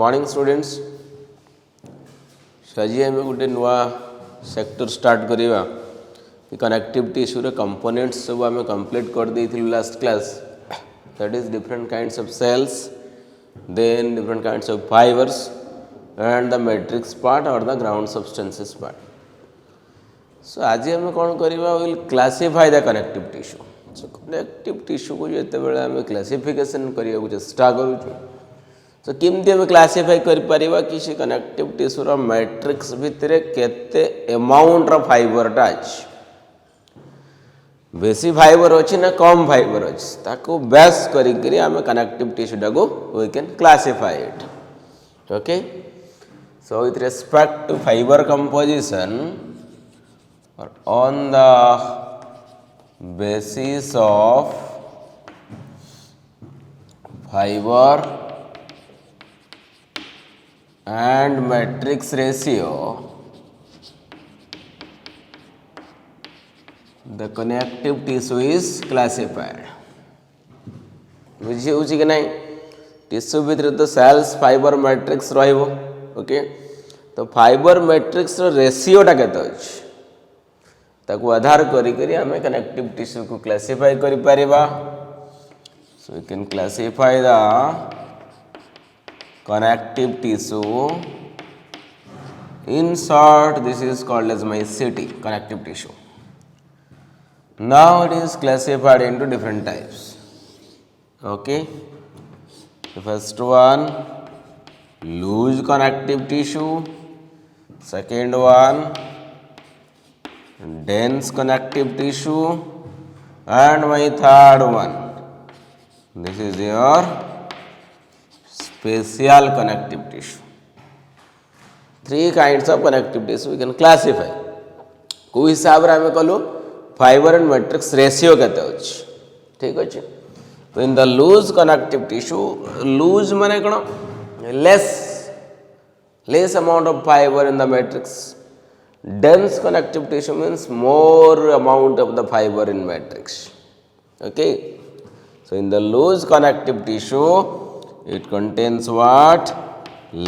Morning students आज आम गोटे नुआ सेक्टर स्टार्ट करवा कि कनेक्टिविटी इश्यू कंपोनेंट्स सब आम कंप्लीट कर देइथिलु last class that is different kinds of cells then different kinds of fibres and the matrix part और the ground substances part. So आज आम कौन करवा will classify the connective tissue. So connective tissue को जो आम क्लासिफिकेशन करने को चेष्टा करूँ तो केमती आम क्लासीफाई कर किसी कनेक्टिव टिश्यूर मैट्रिक्स भितर केते अमाउंट फाइबरटा अच्छी बेसी फाइबर अच्छी ना कम फाइबर अच्छी ताको बेस करी आम कनेक्टिव टिश्यूटा को we can classify it. Okay, so with respect to fibre composition or on the basis of fiber and matrix ratio the connective tissue is classified। बुझी होची कि नहीं टिश्यू भितर तो सेल्स फाइबर मैट्रिक्स रहिबो। ओके, तो फाइबर मैट्रिक्स रो रेशियोटा केते अछि ताकू आधार करी आम कनेक्टिव टिश्यू को क्लासीफाई करि परिबा। So we can classify the connective tissue in short this is called as my CT connective tissue. Now it is classified into different types. Okay, the first one loose connective tissue, second one dense connective tissue, and my third one this is your special connective tissue। Three kinds of connective tissue we can classify। को हिसाब रे हमें कहलु fibre and matrix ratio केते अछि। ठीक अछि, तो in the loose connective tissue loose माने कोन less amount of fibre in the matrix. dense connective tissue means more amount of the fiber in matrix। Okay, so in the loose connective tissue it contains what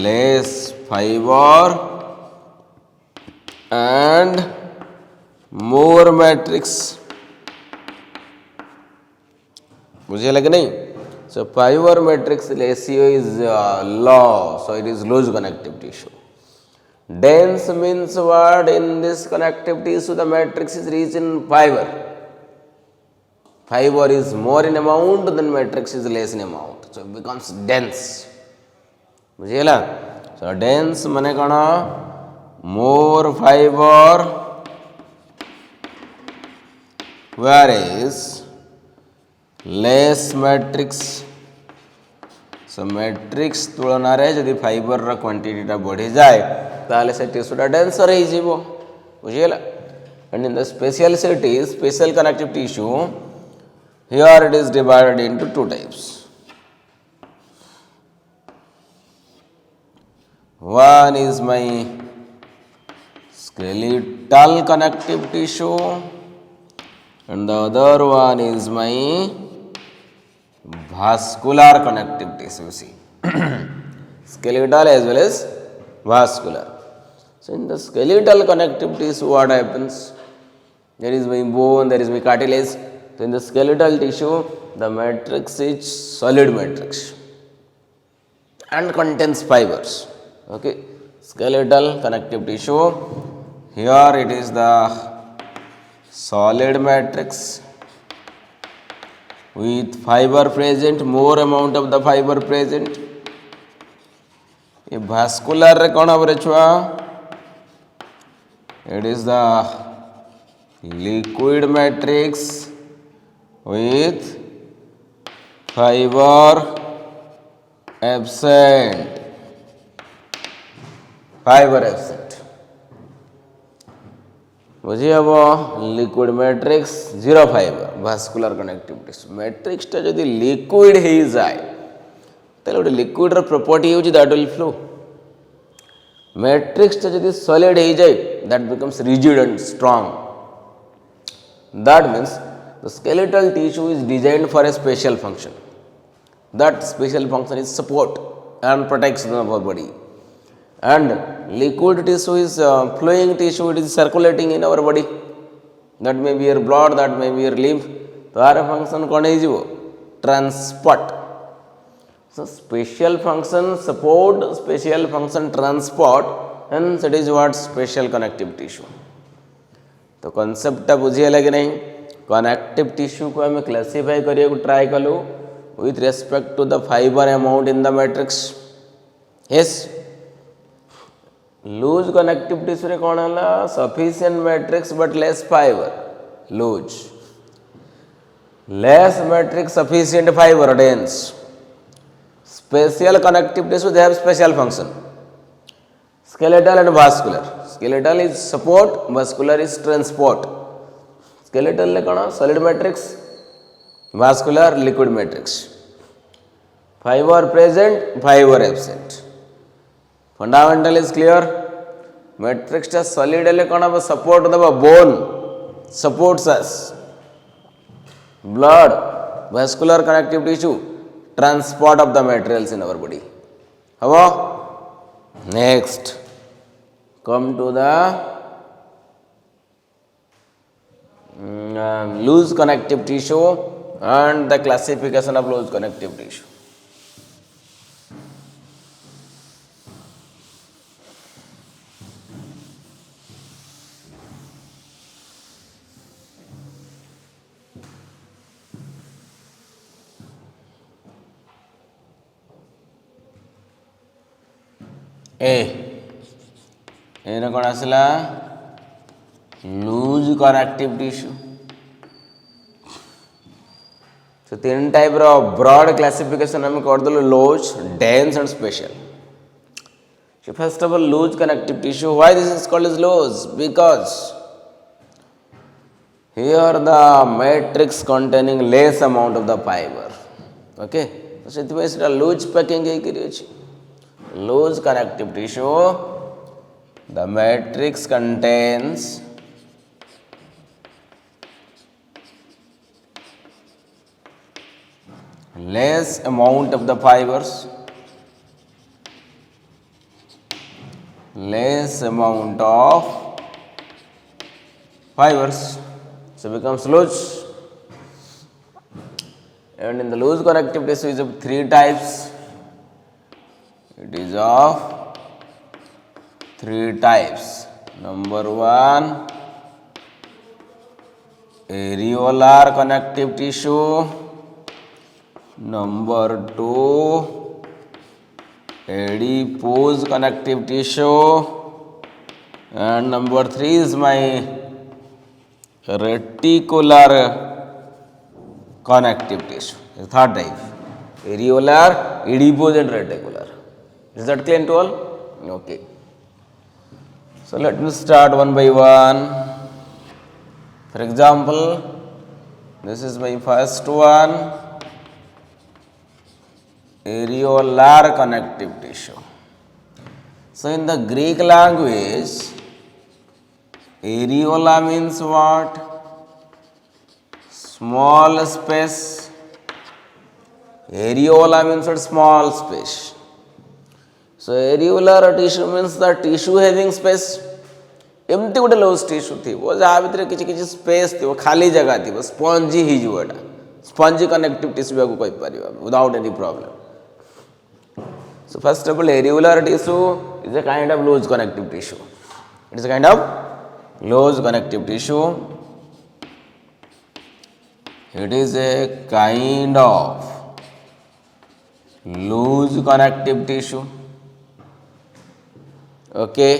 less fiber and more matrix। मुझे लगे नहीं, so fiber matrix ratio is low, so it is loose connective tissue। Dense means what in this connective tissue the matrix is rich in fiber। Fiber is more in amount than matrix is less in amount, so it becomes dense। बुझिएला, so dense माने कौन more fiber whereas less matrix। सो matrix तुलन जदि fibre क्वांटिटीटा बढ़ी जाए ताले से टिश्यूटा denser हो जीवो। बुझिएला, and in the speciality special connective tissue here it is divided into two types. One is my skeletal connective tissue and the other one is my vascular connective tissue। See skeletal as well as vascular। So in the skeletal connective tissue what happens, there is my bone, there is my cartilage। So in the skeletal tissue the matrix is solid matrix and contains fibers। Okay, skeletal connective tissue here it is the solid matrix with fiber present, more amount of the fiber present। ये vascular रे कौन अब छुआ it is the liquid matrix with fiber absent। Fibre absent बुझी हम liquid matrix zero fibre vascular connective tissue. मैट्रिक्सटा जदि liquid हो जाए तो गोटे लिक्विड प्रॉपर्टी होची दैट विल फ्लो। मैट्रिक्सटा जदि सॉलिड हो जाए that becomes rigid and strong. That means the skeletal tissue is designed for a special function। That special function is support and protects our body. And liquid tissue is flowing tissue, it is circulating in our body. That may be your blood, that may be your lymph. तार function कौन है transport. So special function support, special function transport, hence it is what special connective tissue. तो concept बुझीगला कि नहीं. Connective tissue को आम classify करने को ट्राए कलु with respect to the fibre amount in the matrix. Yes, loose connective tissue रे कौन है sufficient matrix but less fibre. Loose less matrix sufficient fibre dense. Special connective tissue they have special function. Skeletal and vascular. Skeletal is support, vascular is transport. Skeletal ले कौन solid matrix, vascular liquid matrix. Fiber present, fiber absent. Fundamental is clear. Matrix टा solid ले कौन support दबा bone supports us. Blood, vascular connective tissue, transport of the materials in our body. How? Next. Come to the loose connective tissue and the classification of loose connective tissue. एन कौन आसला loose connective tissue. तो तीन type रो broad classification आम करदेलु loose, dense and special. So first of all, loose connective tissue. Why this is called as loose? Because here the matrix containing less amount of the fiber. Okay, so it loose packing loose connective tissue. The matrix contains less amount of the fibers, less amount of fibers, so becomes loose. And in the loose connective tissue is of three types. It is of three types. Number one, areolar connective tissue. Number two, adipose connective tissue. And number three is my reticular connective tissue. The third type, areolar, adipose and reticular. Is that clear to all? Okay. So let me start one by one. For example, this is my first one, areolar connective tissue. So in the Greek language, areola means what? Small space. Areola means what? Small space. So areolar tissue means the tissue having space. एमती गोटे loose tissue थी जहाँ भितर किसी space थी खाली जगह थी स्पंजी होटा स्पंजी कनेक्टिव टिश्यू या कहीपर without any problem. So first of all areolar tissue is a kind of loose connective tissue. It is a kind of loose connective tissue. It is a kind of loose connective tissue. Okay,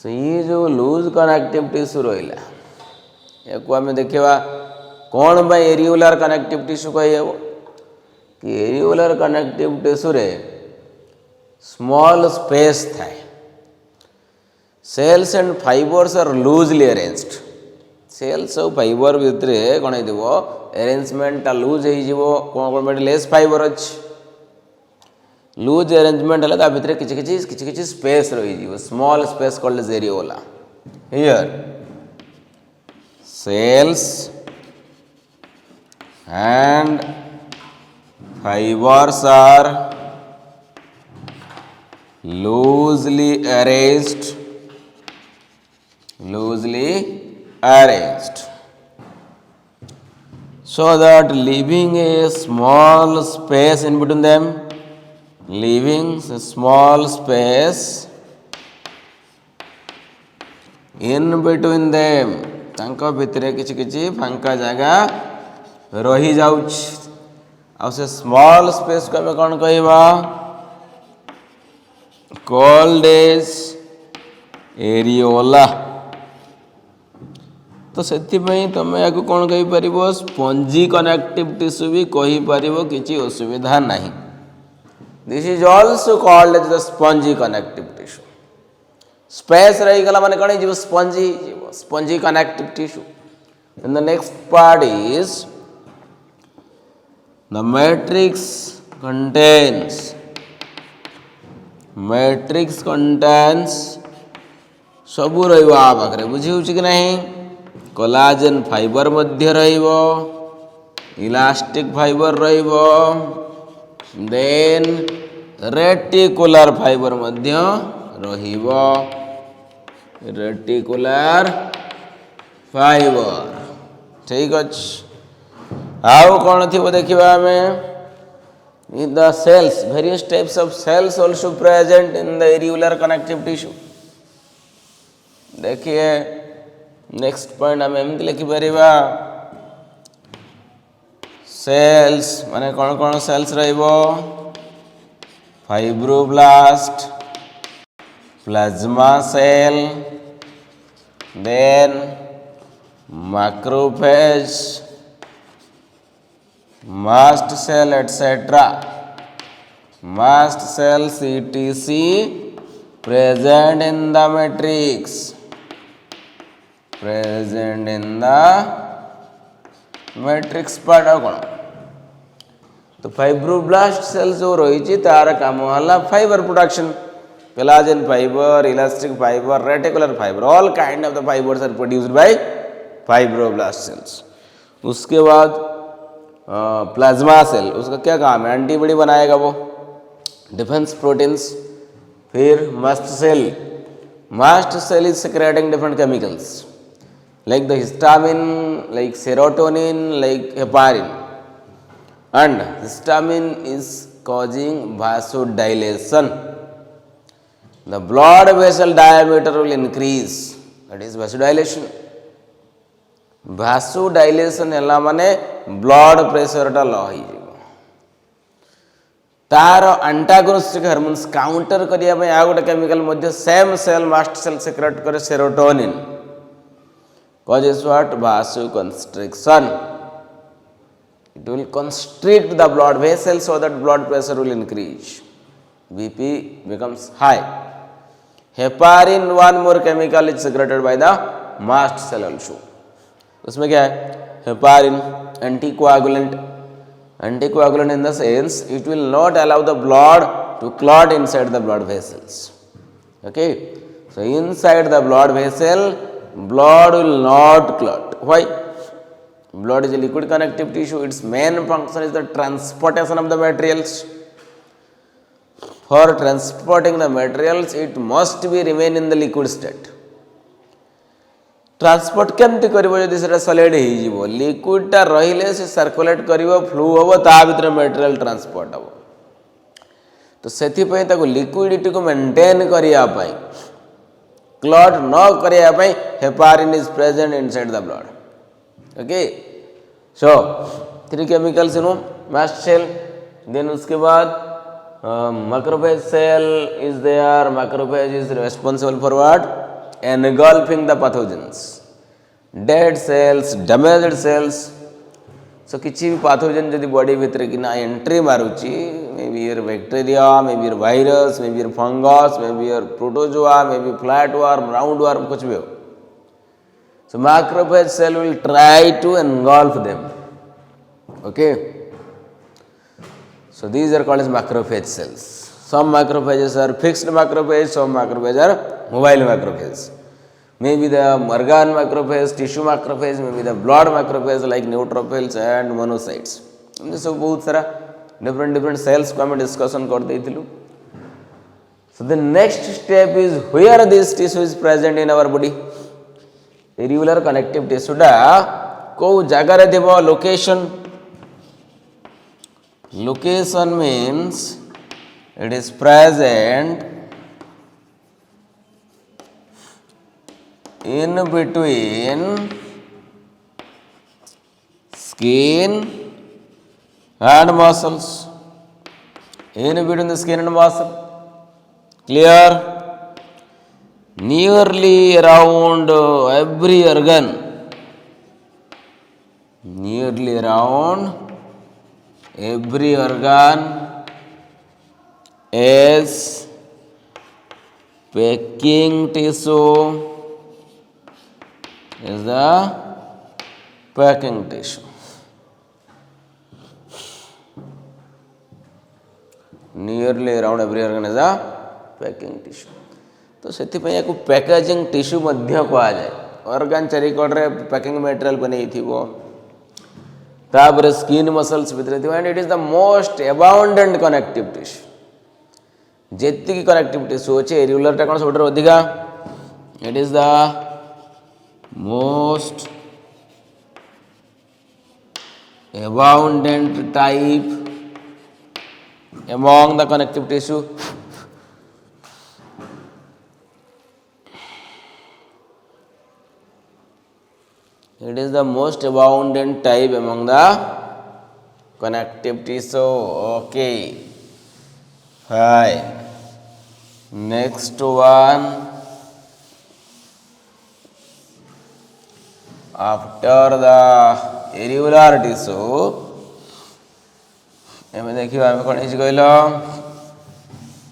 so ये जो loose connective tissue रहा या आम देखा कौन bye areolar connective tissue कह कि areolar connective tissue रे स्मॉल स्पेस थाए. Cells and fibres are loosely arranged. Cells और फाइबर भितर कौन हो अरेंजमेंट लूज हो कौन कौन लेस फाइबर अच्छी लूज अरेंजमेंट है भितर किसी स्पेस रही small space called as areola. Here cells and fibers are loosely arranged, so that leaving a small space in between them, leaving a small space in between them, ତାଙ୍କ ଭିତରେ କିଛି କିଛି ଫାଙ୍କା ଜାଗା ରହିଯାଉଛି। ଆଉ ସେ ସ୍ମଲ୍ ସ୍ପେସ୍କୁ ଆମେ କ'ଣ କହିବା? Called as areola. ତ ସେଥିପାଇଁ ତୁମେ ୟାକୁ କ'ଣ କହିପାରିବ? ସ୍ପଞ୍ଜି କନେକ୍ଟିଭ୍ ଟିସ୍ୟୁ ବି କହିପାରିବ, କିଛି ଅସୁବିଧା ନାହିଁ। This is also called age the spongy connective tissue. Space ରହିଗଲା ମାନେ କ'ଣ ହେଇଯିବ? ସ୍ପଞ୍ଜି ହେଇଯିବ, spongy connective tissue. And the next part is the matrix contains ସବୁ ରହିବ ଆ ପାଖରେ, ବୁଝି ହେଉଛି କି ନାହିଁ? କୋଲାଜେନ୍ ଫାଇବର ମଧ୍ୟ ରହିବ, ଇଲାଷ୍ଟିକ୍ ଫାଇବର ରହିବ, ଦେନ୍ ରେଟିକୁଲାର ଫାଇବର ମଧ୍ୟ ରହିବ। ରେଟିକୁଲାର ଫାଇବର, ଠିକ୍ ଅଛି। ଆଉ କ'ଣ ଥିବ ଦେଖିବା ଆମେ? The cells, various types of cells also present in the areolar connective tissue. देखिए नेक्स्ट पॉइंट आम एमती लिखिपर सेल्स माने कौन कौन सेल्स रहिबो? Fibroblast, plasma cell, then macrophage, mast cell etc. Mast cells etc. present in the matrix. Present in the matrix part of कौन? तो फाइब्रोब्लास्ट सेल्स जो रही तार काम है fibre production, collagen fibre, elastic fibre, reticular fibre, all kind of the fibres are produced by fibroblast cells. उसके बाद plasma cell, उसका क्या काम है? एंटीबॉडी बनाएगा वो, डिफेंस प्रोटीन्स। फिर mast cell is secreting different chemicals like the histamine, like serotonin, like heparin, and histamine is causing vasodilation. The blood vessel diameter will increase, that is vasodilation. vasodilation ହେଲା ମାନେ blood pressure ଟା लो ହେଇଯିବ। तार antagonistic hormones counter करिया ପାଇଁ आ गोटे chemical मध्य same cell mast cell secrete करे serotonin, causes what? Vasoconstriction. It will constrict the blood vessels so that blood pressure will increase, BP becomes high. Heparin, one more chemical, is secreted by the mast cell also. उसमें क्या है? Heparin anticoagulant in the sense it will not allow the blood to clot inside the blood vessels. Okay, so inside the blood vessel blood will not clot. Why? Blood is a liquid connective tissue. Its main function is the transportation of the materials. For transporting the materials it must be remain in the liquid state. Transport केमती करिवो? यदि सेटा solid हे जिवो, liquid टा रहिले से circulate करिवो, flu होबो, ता भीतर मटेरियल ट्रांसपोर्ट होबो। तो सेथि पय ताको लिक्विडिटी को मेंटेन करिया पय, क्लॉट न करिया पय, heparin is present inside the blood. Okay, so three chemicals in mast cell. Then उसके बाद macrophage cell is there. Macrophage is responsible for what? engulfing the pathogens, dead cells, damaged cells. So किसी भी pathogen यदि body भीतर कि ना entry मारुची, maybe your bacteria, maybe your virus, maybe your fungus, maybe your protozoa, maybe flat worm, round worm, कुछ भी हो, so macrophage cell will try to engulf them. Okay, so these are called as macrophage cells. Some macrophages are fixed macrophages, some macrophages are mobile macrophages. Maybe the organ macrophage, tissue macrophage, maybe the blood macrophage like neutrophils and monocytes. हमने सब बहुत सारा different cells को हमें discussion कर देइथिलु। So So the next step is where this tissue is present in our body. Irregular connective tissue टा को जगह रे देबो location. Location means it is present in between skin and muscles. In between the skin and muscle. Clear? Nearly around every organ. Nearly around every organ is packing tissue. Is the packing tissue. Nearly around every organ is a packing tissue. तो ସେଥିପାଇଁ ୟାକୁ packaging tissue ମଧ୍ୟ କୁହାଯାଏ. Organ ଚାରିକଡ଼ରେ packing material ବନେଇଥିବ, ତାପରେ skin muscles ଭିତରେ ଥିବ. And it is the most abundant connective tissue. ଯେତିକି କନେକ୍ଟିଭ୍ ଟିସ୍ୟୁ ଅଛି ଏରିଗୁଲାରଟା କ'ଣ ସବୁଠାରୁ ଅଧିକା? ଇଟ୍ ଇଜ୍ ଦ most abundant type among the connective tissue. It is the most abundant type among the connective tissue. Okay, fine. Next one. After the irregular tissue, एमे देखियो आमे कोन हिज कहलो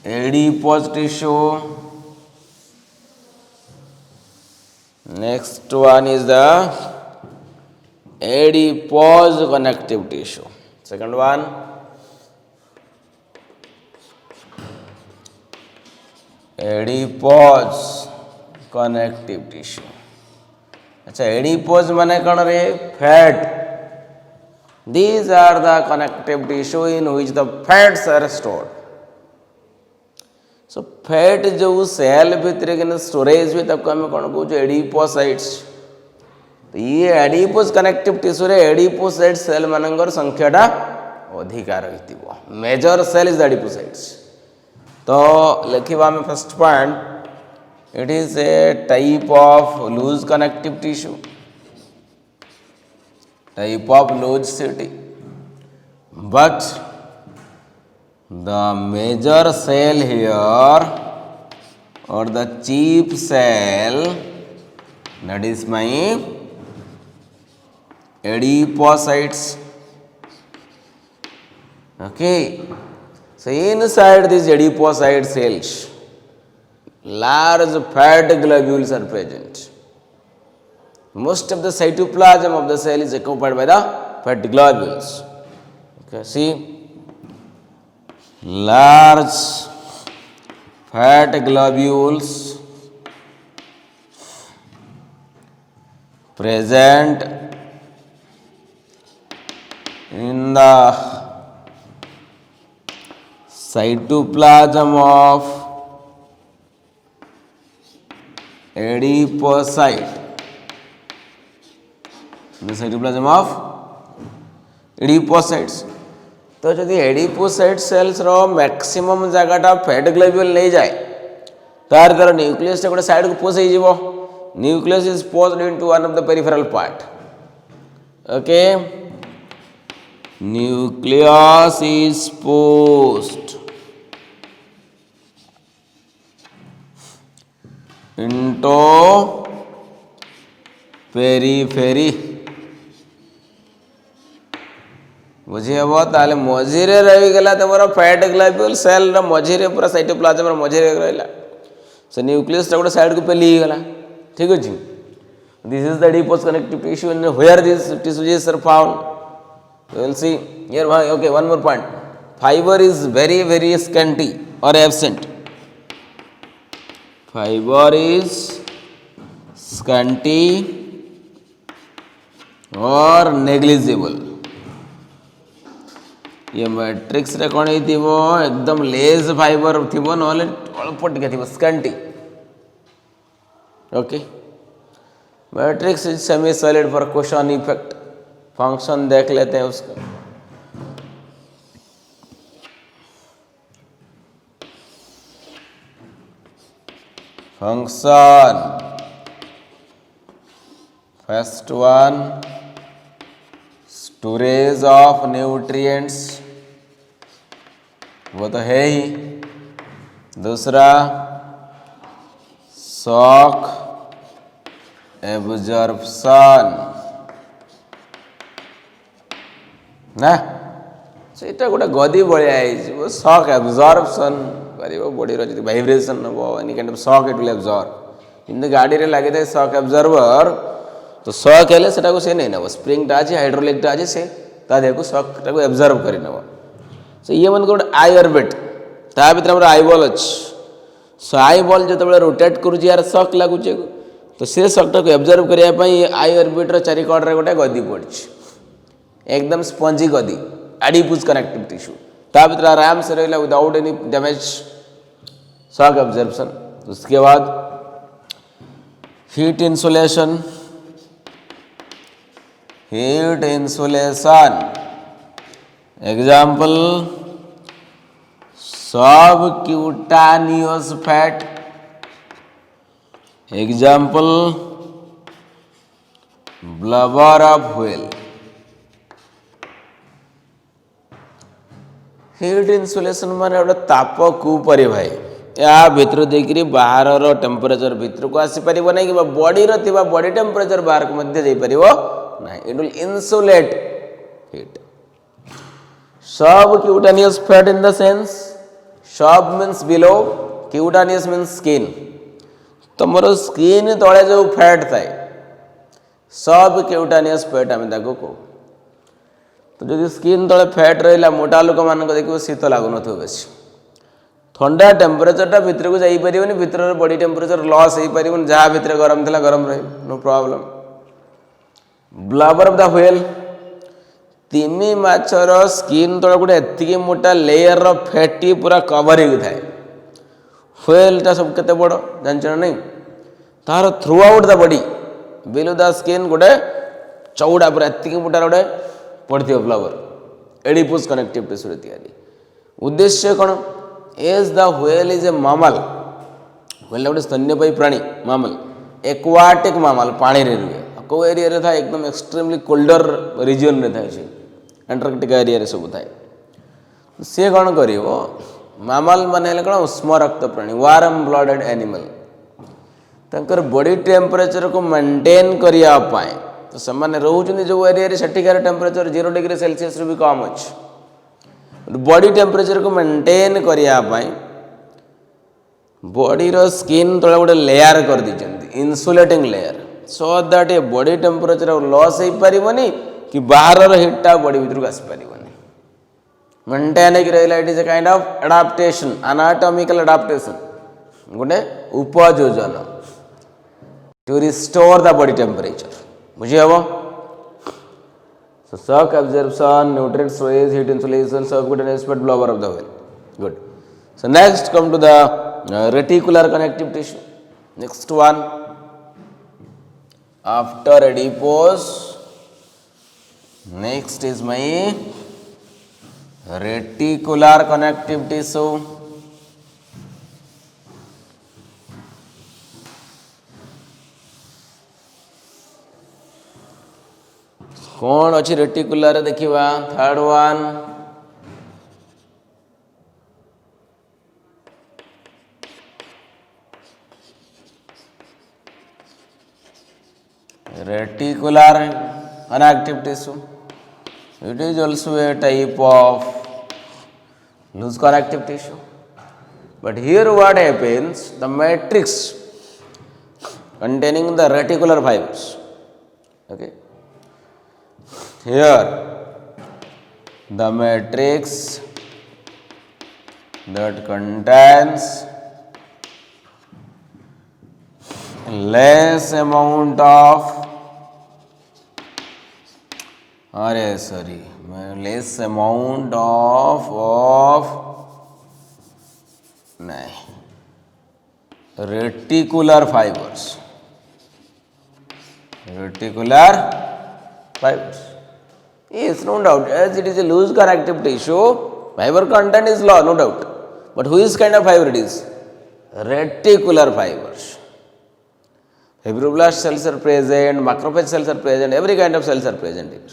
adipose tissue. Next one is the adipose connective tissue. Second one, adipose connective tissue. अच्छा, adipose माने कौन रे? Fat. These are the connective tissue in which the fats are stored. So fat जो cell भितर के storage हुए तब हम कौन कहूँ एडिपोसाइट्स. तो ये एडिपोज कनेक्टिव टिश्यू रे एडिपोसाइट सेल मानकर संख्याटा अधिकार रही. Major cell is the adipocytes. तो लिखिबा हम first point. It is a type of loose connective tissue. Type of loosity. But the major cell here or the chief cell, that is my adipocytes. Okay. So inside these adipocyte cells, large fat globules are present. Most of the cytoplasm of the cell is occupied by the fat globules. Okay, see, large fat globules present in the cytoplasm of adipocyte. The cytoplasm of adipocytes. तो यदि adipocyte sales रो maximum जगहटा fat globule नहीं जाए तार तार nucleus गोटे side को push हो. Nucleus is posed into one of the peripheral part. Okay, nucleus is posed into periphery. बुझी हम ताले मझीरे रहीगला तुम फैट ग्लोब्यूल सेल मझीरे पूरा साइटोप्लाज्म मझीरे रहा. से न्यूक्लियस गोटे साइड को पेली गला. ठीक अच्छे. This is the adipose connective tissue and where this tissues are found. You will see here. Okay, one more point. Fibre is very very scanty और एब्सेंट. फाइबर इज स्कैंटी और negligible. ये matrix रे कौन एकदम less fibre थी ना अल्प टिके थी scanty okay matrix is semi solid for question effect function देख लेते हैं उसका function first one storage of nutrients वो तो है ही दूसरा शॉक एब्जॉर्प्शन ना ସେଇଟା ଗୋଟେ ଗଦି ଭଳିଆ ହେଇଯିବ ଶକ୍ ଆବଜର୍ପସନ୍ କରିବ ବଡ଼ିର ଯଦି ଭାଇବ୍ରେସନ୍ ହେବ any kind of shock it will absorb କିନ୍ତୁ ଗାଡ଼ିରେ ଲାଗିଥାଏ ଶକ୍ ଆବଜର୍ଭର ତ ଶକ୍ ହେଲେ ସେଟାକୁ ସେ ନେଇ ନେବ ସ୍ପ୍ରିଙ୍ଗଟା ଅଛି ହାଇଡ୍ରୋଲିକ୍ଟା ଅଛି ସେ ତା ଦେହକୁ ଶକ୍ଟାକୁ ଆବଜର୍ଭ କରିନେବ ସେ ଇଏ ମାନଙ୍କୁ ଗୋଟେ ଆଇ ଅର୍ବିଟ୍ ତା ଭିତରେ ଆମର ଆଇ ବଲ୍ ଅଛି ସୋ ଆଇ ବଲ୍ ଯେତେବେଳେ ରୋଟେଟ୍ କରୁଛି ୟାର ଶକ୍ ଲାଗୁଛି ତ ସେ ଶକ୍ଟାକୁ ଆବଜର୍ଭ କରିବା ପାଇଁ ଆଇ ଅର୍ବିଟ୍ର ଚାରିକଡ଼ରେ ଗୋଟେ ଗଦି ପଡ଼ିଛି एकदम स्पंजी गदी एडिपोज कनेक्टिव टिश्यू ता भीतर आराम से रहिला without any damage shock absorption उसके बाद हीट इंसुलेशन एग्जाम्पल सब क्यूटानियस fat example blubber of whale heat insulation मान गोटे ताप कुपरि भाई या भितर देकरी बाहर टेम्परेचर भितर को आसीपर ना कि बॉडी बॉडी टेम्परेचर बाहर को जापर ना it will insulate heat subcutaneous fat in the sense sub means below cutaneous means skin तुम स्किन तले जो फैट थाए सब क्यूटानियस फैट आम कहू तो जब स्किन तले फैट रहा मोटा लोक मान देखिए शीत लगुन बेसी ठंडा टेम्परेचरटा भितर को जापर भितर बॉडी टेम्परेचर लॉस हो पार जहाँ भितर गरम थी गरम रही no problem blubber of the whale तिमी माछर स्किन तले गोटे एतिकी मोटा लेयर फैटी पूरा कवर हो थाए व्हेलटा सब केते बड़ जान नहीं तार through out the body below the skin गोटे चौड़ा पूरा एतिकी मोटा गोटे पड़ती ब्लबर एडिपोज कनेक्टिव टिश्यू तैयारी उद्देश्य कौन as the whale is a mammal whale गोटे स्तन्यपायी प्राणी मामल एक्वाटिक मामल पानी रे रुहे कौ एरिया रे था एकदम एक्सट्रीमली कोल्डर रिजन रे थाए एंटार्कटिका एरिया रे सब थाए सी कौन कर मामल मान कौन उष्म रक्त प्राणी वार्म ब्लडेड एनिमल तंकर बॉडी टेम्परेचर को मेंटेन करने तो से रोचे जो एरिया सेठिकार टेम्परेचर 0 डिग्री सेल्सियस भी कम अच्छे बॉडी टेम्परेचर को मेंटेन करने बॉडी रो स्किन तले गोटे लेयर कर दी इन्सुलेटिंग लेयर सो दैट ये बॉडी टेम्परेचर लॉस हो पारनी कि बाहर हिटा बॉडी भीतर को आसपार maintain it is a kind of adaptation anatomical adaptation गोटे उपयोजन to restore the body temperature बुझी हम shock absorption nutrient storage heat insulation सब good aspect blubber of the whale good so next come to the reticular connective tissue next one after adipose next is my reticular connective tissue कौन अच्छी reticular देखिवा third one reticular connective tissue it is also a type of loose connective tissue but here what happens the matrix containing the reticular fibers okay here the matrix that contains less amount of less amount of नहीं reticular fibers. Reticular fibers. Yes, no doubt. As it is a loose connective tissue, fiber content is low, no doubt. But which kind of fiber it is? Reticular fibers. Fibroblast cells are present, macrophage cells are present, every kind of cells are present here.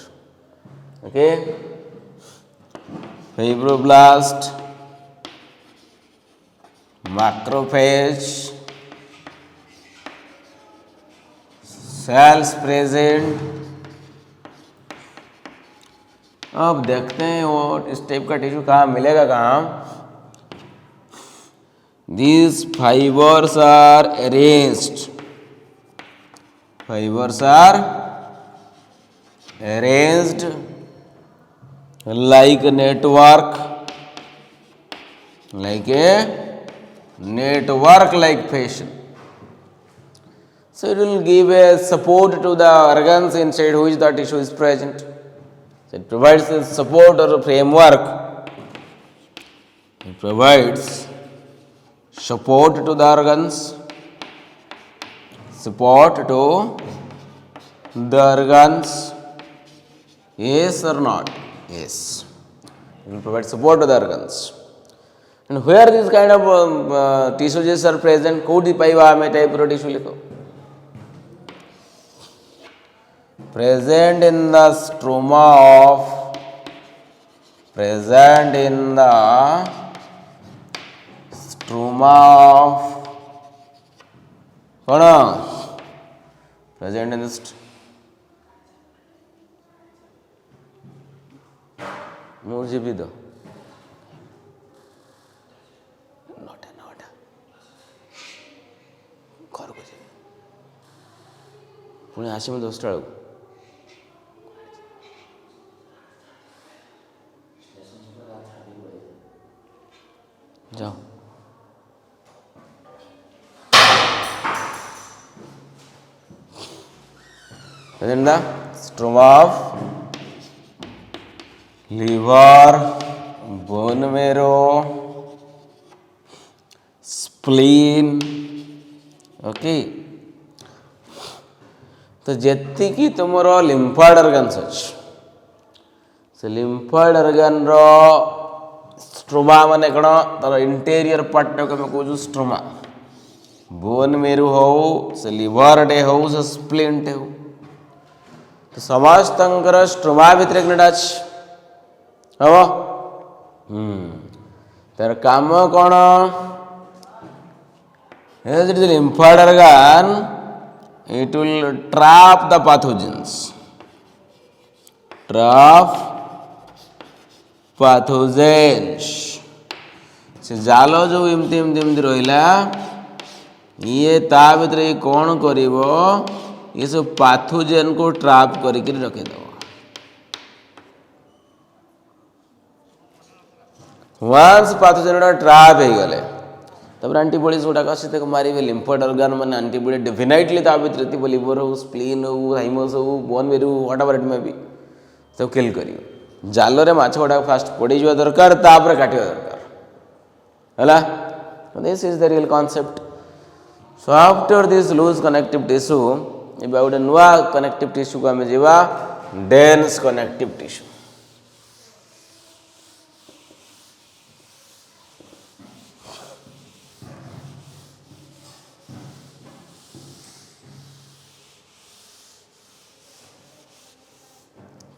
Okay? Fibroblast, macrophage, cells present. अब देखते हैं वो इस type का tissue कहाँ मिलेगा कहाँ. These fibers are arranged. Fibers are arranged like a network, like a network-like fashion. So it will give a support to the organs inside which the tissue is present. So it provides a support or a framework. It provides support to the organs. Support to the organs. Yes or not? Yes. It will provide support to the organs. And where this kind of tissues are present? Kodi paiva ame type of tissue likho. Present in the stroma of present in the stroma of present in the more GB दो NOTA घर को जी पुणे आशी में 10टा बेलू जाओ present the stroma of liver, bone marrow, spleen. Okay. तो जेति की तुमरो lymphoid organs अछि से lymphoid organ रो stroma माने कण तार interior part को हम कहू stroma. bone marrow हो से liver डे हो से spleen डे हो तो समस्तंकर stroma भितर एकटा अछि हबो तार काम कोन as it is lymphoid organ it will trap the pathogens से जालो जो इमती रहिला ये ता भितर कौन करिवो ये सब पैथोजेन को ट्रैप करके रखे दो वंस पैथोजेन ट्रैप हो गले तब एंटीबॉडीज गुड़ाक से मारे लिम्फोइड ऑर्गन माने एंटीबॉडी डेफिनेटली ता भितर थी लिवर हो स्प्लीन हो हाइमस हो bone Meru whatever it may be सब किल करियो जाल रे माछ गुड़ाक फास्ट पड़ी जावा दरकार तापर काटिया दरकार हला this is the real concept so after this loose connective tissue एबे गोटे नुआ कनेक्टिव टिश्यू को आम जीवा डेन्स कनेक्टिव टिश्यू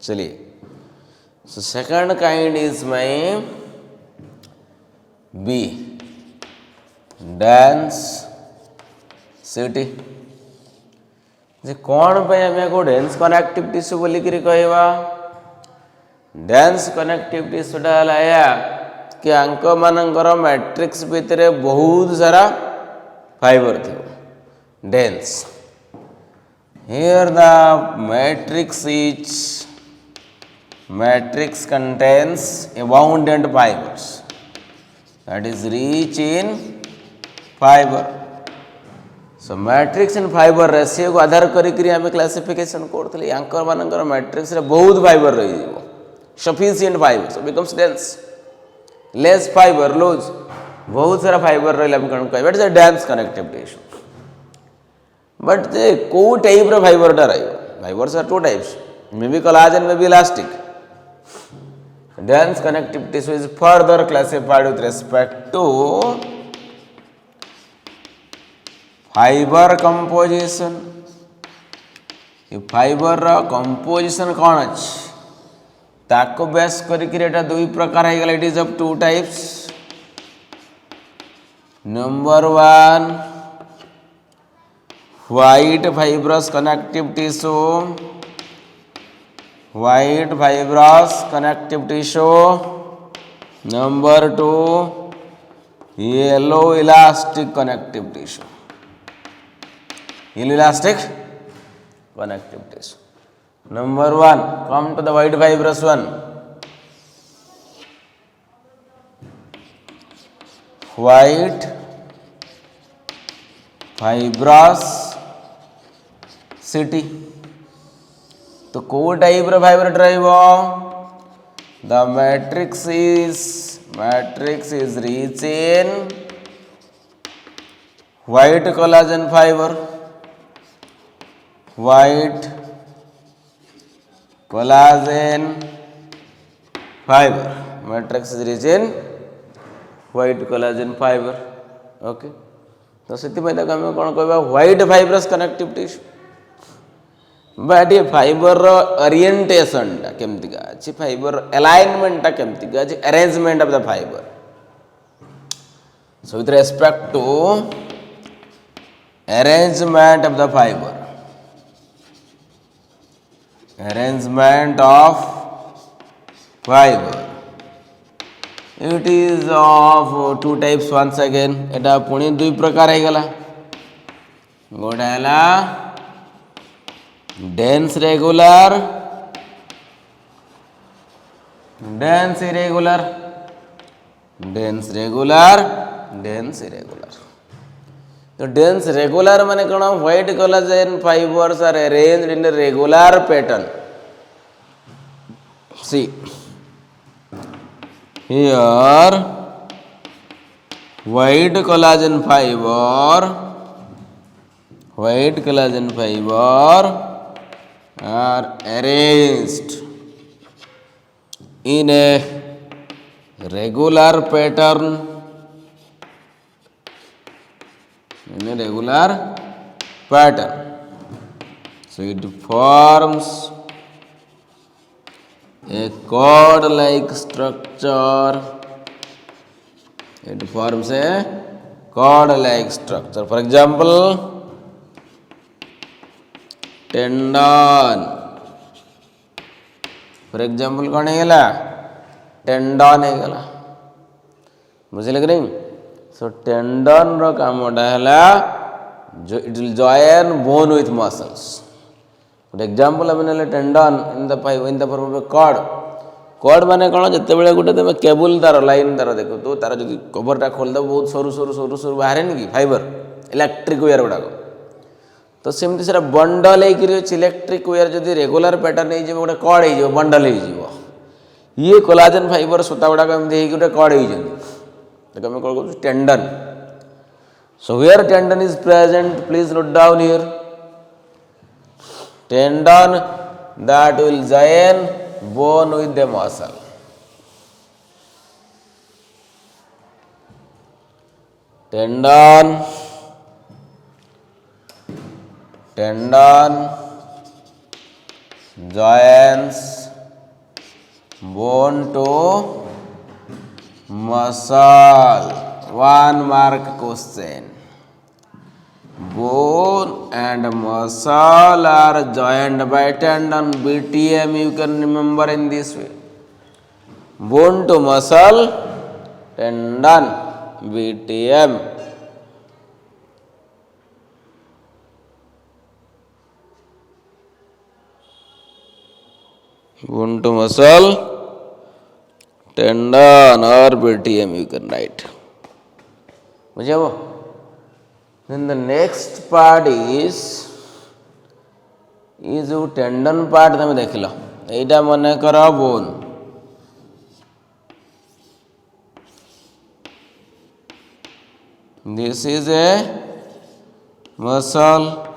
चलिए so second kind is my B dense CT जे कौन पे हमें को डेन्स कनेक्टिव टिश्यू बोलिक कहवा डेन्स कनेक्टिव टिश्यू लाया कि आंक मानकर मैट्रिक्स भितर बहुत सारा फाइबर थी dense here the matrix contains abundant fibers that is rich in fiber. So matrix and fiber ratio को आधार करी हमें क्लासिफिकेशन करते यांकर मानकर मैट्रिक्स रे बहुत फाइबर रही sufficient fiber so becomes dense less fiber loose बहुत सारा फाइबर रहा कौन कह it's a dense connective tissue but कौ टाइप फाइबरटा fibres are two types maybe collagen maybe elastic dense connective tissue is further classified with respect to fiber composition fibre composition कौन अच्छी ताको base करिकिरेटा दुई प्रकार है गला it is of two types number one white fibrous connective tissue white fibrous connective tissue number 2 yellow elastic connective tissue yellow elastic connective tissue number 1 come to the white fibrous one white fibrous city तो को type fibre the matrix is rich in white collagen fibre white collagen fibre matrix is rich in white collagen fibre okay तो से आम कौन कह white fibrous connective tissue but ये fibre orientation केमतिका अच्छी फाइबर अलाइनमेंट केमतिका अच्छी arrangement of the fibre so with respect to arrangement of the fibre arrangement of fibre it is of two types once again एटा पुणी दुई प्रकार है गला गोटा है dense regular dense irregular dense regular dense irregular तो dense regular माने कौन white collagen fibers are arranged in a regular pattern see here white collagen fiber are arranged in a regular pattern so it forms a cord like structure for example tendon for example कौन है tendon है बुझे कि नहीं सो tendon रो कामटा है जो it will join bone with muscles for example आम ना tendon in the form of cord माने कौन जिते बड़े गोटे तुम केबुल तार लाइन तार देख तो तार जो कवरटा खोलदेव बहुत सरू सरू सरू सरू बाहर कि फाइबर इलेक्ट्रिक वायर गुड़ाक तो सेमती सारा बंडल होकर इलेक्ट्रिक वेयर जब रेगुलर पैटर्न हो गोटे कड़ हो बंडल हो ये कोलाजन फाइबर सूता गुड़ाक एमती गोटे कड़ हो कौन कह tendon so here tendon is present please note down here tendon that will join bone with the muscle tendon joins bone to muscle. One mark question. Bone and muscle are joined by tendon. BTM you can remember in this way. Bone to muscle, tendon, BTM. Bone to muscle, tendon or BTM you can write. Then the next part is जो tendon part तुम देख लो एटा मन कर bone This is a muscle,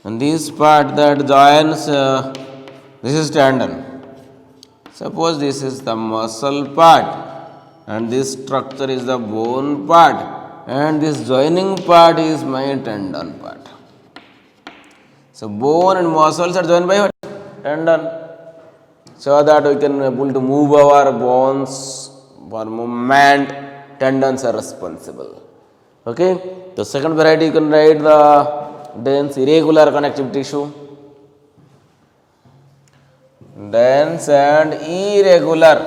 and this part that joins, this is tendon. Suppose this is the muscle part, and this structure is the bone part, and this joining part is my tendon part. So bone and muscles are joined by what? Tendon. So that we can able to move our bones for movement. Tendons are responsible. Okay. The second variety you can write the dense irregular connective tissue. Dense and irregular.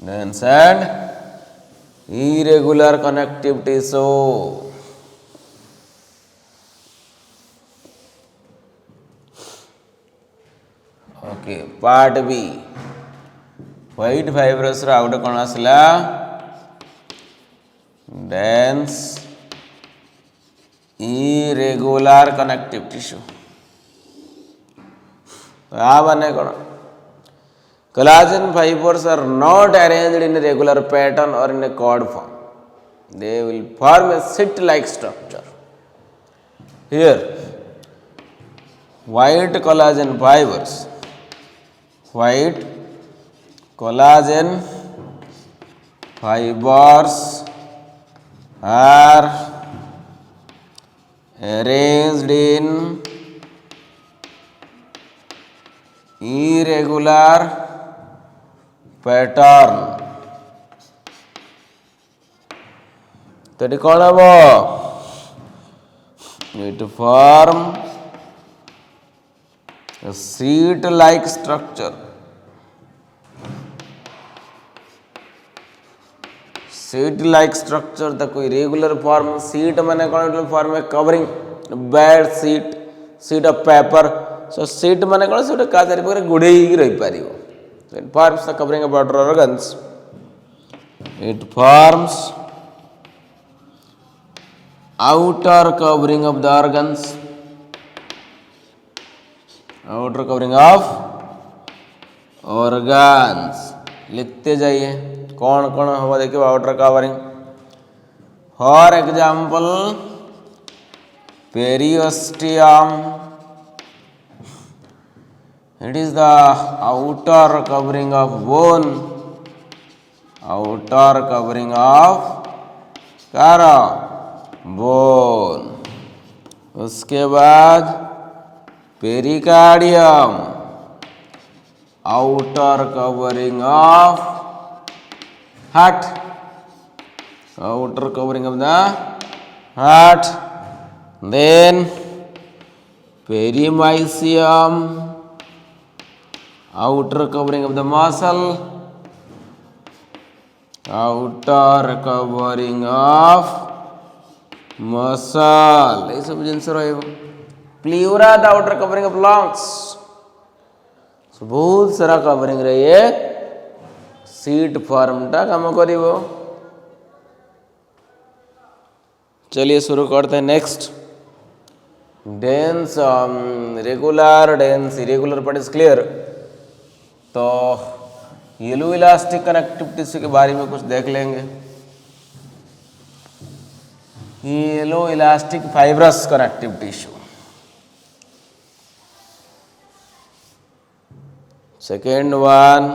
Dense and irregular connective tissue. Okay, part B. White fibrous ର ଆଉ ଗୋଟେ କ'ଣ ଆସିଲା? Dense irregular connective tissue. ଆ ମାନେ କ'ଣ? Collagen fibers are not arranged in a regular pattern or in a cord form. They will form a sheet-like structure. Here, white collagen fibers are arranged in irregular pattern. तो ये कौन है वो? It form a sheet-like structure. Sheet-like structure the कोई regular form. Sheet माने कौन? It will form a covering, a bed sheet of paper. So sheet माने कौन? Sheet का चारी पर गुड़े ही रही पारी हो. So it forms the covering of outer organs. It forms outer covering of the organs. Outer covering of organs. लिखते जाइए कौन कौन होगा देखिए outer covering. For example periosteum. It is the outer covering of bone. Outer covering of bone. उसके बाद pericardium. Outer covering of heart. Outer covering of the heart. Then perimysium. Outer covering of the muscle. Outer covering of muscle. ये सब जिनसे रहेगा. Pleura the outer covering of lungs. So बहुत सारा covering रही है. सीट फॉर्म टा काम करिवो. चलिए शुरू करते हैं. Next dense regular dense irregular part is clear. तो येलो इलास्टिक कनेक्टिव टिश्यू के बारे में कुछ देख लेंगे. Yellow elastic fibrous connective tissue. Second one,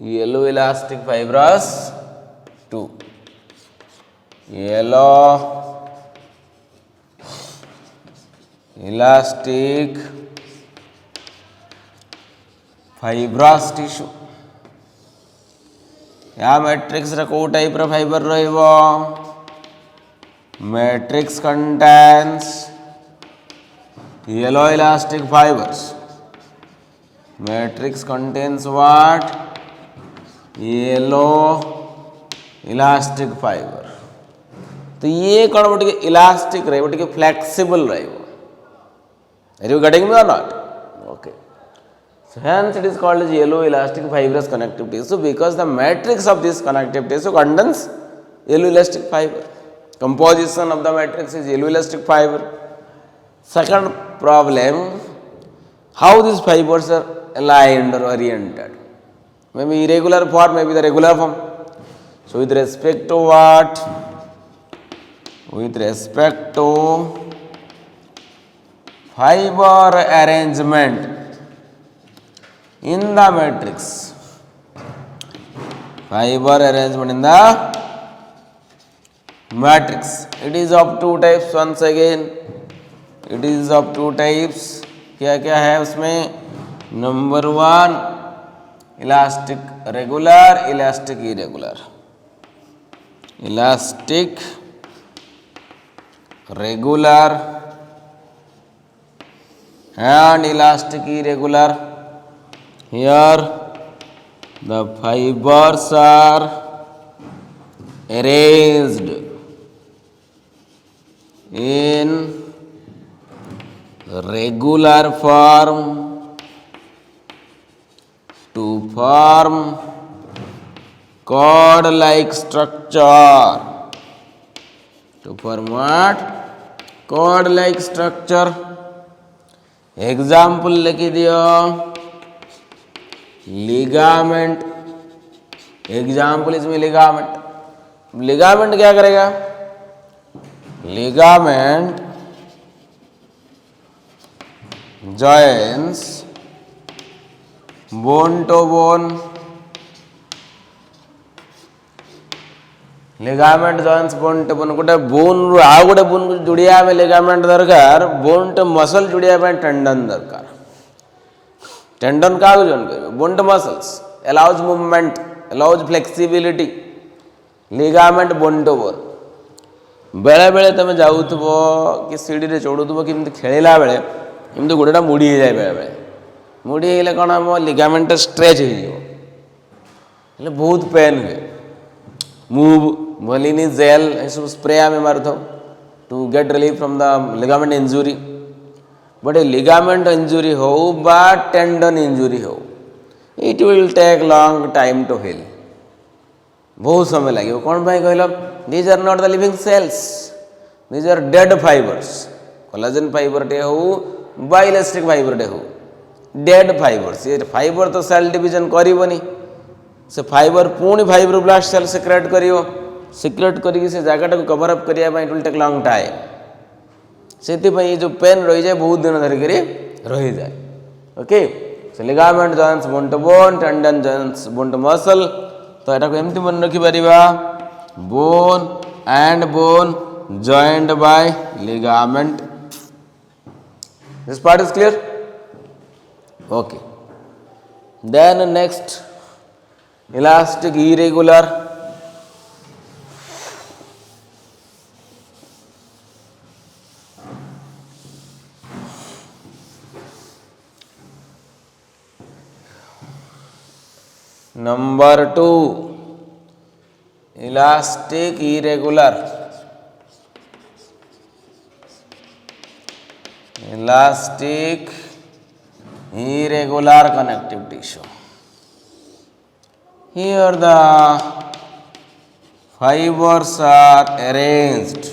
yellow elastic fibrous 2. Yellow elastic fibrous tissue. या मैट्रिक्स को टाइप रो फाइबर रहिबो. Matrix contains yellow elastic fibers. Matrix contains what? Yellow elastic fiber. तो ये कौन बोटे के इलास्टिक रहे, बोटे के फ्लेक्सिबल रहे वो. Are you getting me or not? Okay. So hence it is called as yellow elastic fibrous connective tissue because the matrix of this connective tissue contains yellow elastic fiber. Composition of the matrix is yellow elastic fiber. Second problem, how these fibers are aligned or oriented. Maybe irregular form, maybe the regular form. So with respect to what? With respect to fiber arrangement in the matrix. Fiber arrangement in the matrix. It is of two types once again. It is of two types. क्या क्या है उसमें? Number one, elastic regular, elastic irregular. Elastic regular and elastic irregular. Here the fibers are arranged in regular form to form cord-like structure. To form what? Cord-like structure. Example लिखी दियो. Ligament. Example इसमें ligament. Ligament क्या करेगा? Ligament joins bone to bone. Ligament joints bone to bone गोटे bone रु आ गोटे bone को जोड़िया में लिगामेंट दरकार, बोन टू मसल जोड़िया में टेंडन दरकार. टेंडन का जॉइन करियो? Bone to muscles allows movement, allows flexibility. Ligament bone to bone. बेले बेले तुम जाउथबो कि सीढ़ी रे चढ़ुथबो कि एमती खेलिला बेले एमती गोडेटा मुड़ी हे जाय. बेले बेले मुड़ी हेले कोन हम लिगामेंट स्ट्रेच हे जिवो, हेले बहुत पेन हुए. मूव मोलिनी जेल ऐसे स्प्रे आम मारता to get relief from the ligament injury. But a ligament injury हो बा टेंडन इंजुरी हो, it will take long time to heal. बहुत समय लगे. कौन भाई कहल? These are not the living cells, these are dead fibres. Collagen fibre टे हो बा इलास्टिक फाइबर टे हो, डेड फाइबर्स. ये फाइबर तो सेल डिवीजन करबनी. से फाइबर पुणी फाइब्रोब्लास्ट सेल सिक्रेट करियो. सिक्रेट करी से जगह को कवर अप करिया it will take long time. से जो पेन रही जाए बहुत दिन धरिक रही जाए. Okay. So ligament joints bone to bone, tendon joints bone to muscle. तो एटा को एमती मन रखि परिबा, bone and bone joined by ligament. This part is clear? Okay. Then next, elastic irregular. Number two, elastic irregular. Elastic irregular connective tissue. Here the fibers are arranged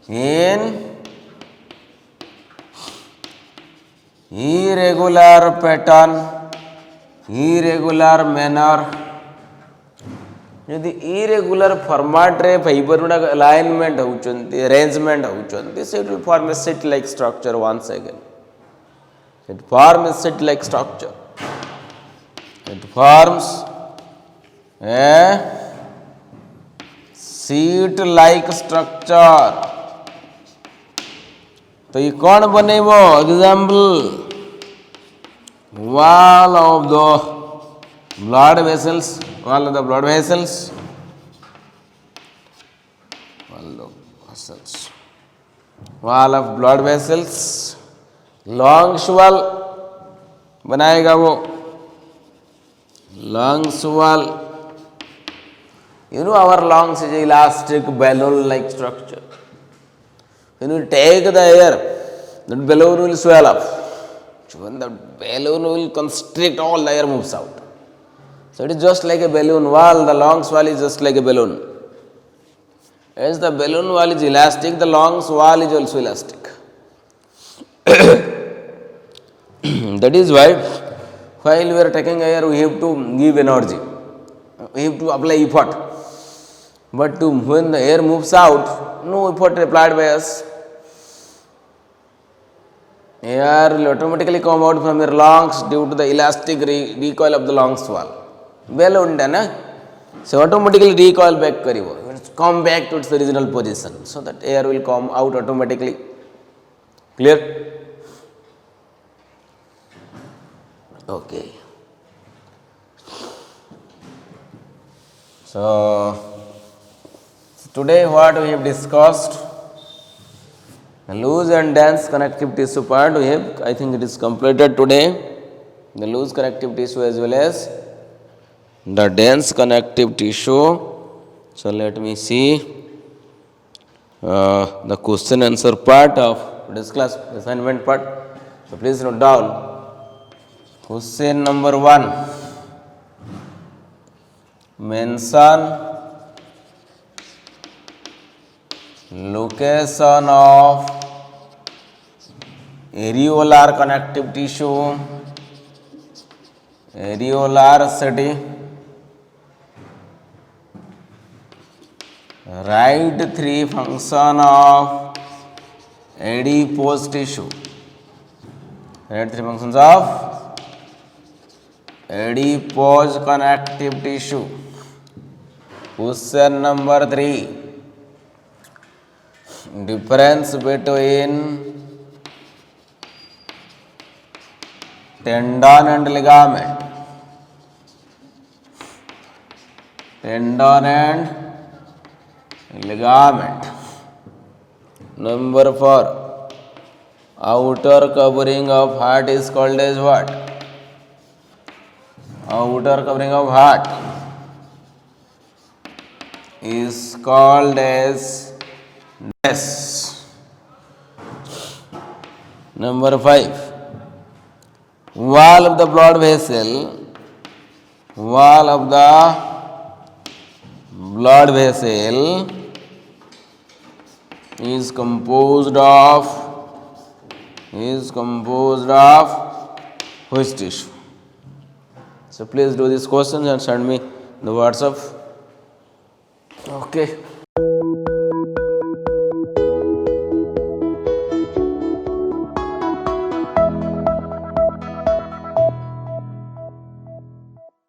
in irregular pattern, irregular manner. यदि irregular format रे fibre गुड़ा alignment होउचंती, arrangement होउचंती, so it will form a set like structure once again. It forms a set like structure. It forms a sheet like structure. तो ये कौन बनेबो? Example, wall of the blood vessels, wall of the blood vessels, wall of blood vessels, lungs wall बनाएगा वो. Lungs wall. You know our lungs is elastic balloon like structure. When you take the air, that balloon will swell up. So when the balloon will constrict, all the air moves out. So it is just like a balloon wall. The lungs wall is just like a balloon. As the balloon wall is elastic, the lungs wall is also elastic. That is why while we are taking air, we have to give energy, we have to apply effort. But when the air moves out, no effort applied by us. Air will automatically come out from your lungs due to the elastic recoil of the lungs wall. Well unda na? So automatically recoil back karibo. It will come back to its original position. So that air will come out automatically. Clear? Okay. So today what we have discussed, the loose and dense connective tissue part we have, I think it is completed today. The loose connective tissue as well as the dense connective tissue. So let me see the question answer part of this class, assignment part. So please note down. Question number 1. Mention location of areolar connective tissue, areolar city. Write 3 function of adipose tissue. Write 3 functions of adipose connective tissue. Question number 3. Difference between tendon and ligament. Tendon and ligament. Number 4. Outer covering of heart is called as what? Outer covering of heart is called as S. Number 5. Wall of the blood vessel is composed of which tissue? So please do these questions and send me the WhatsApp. Okay.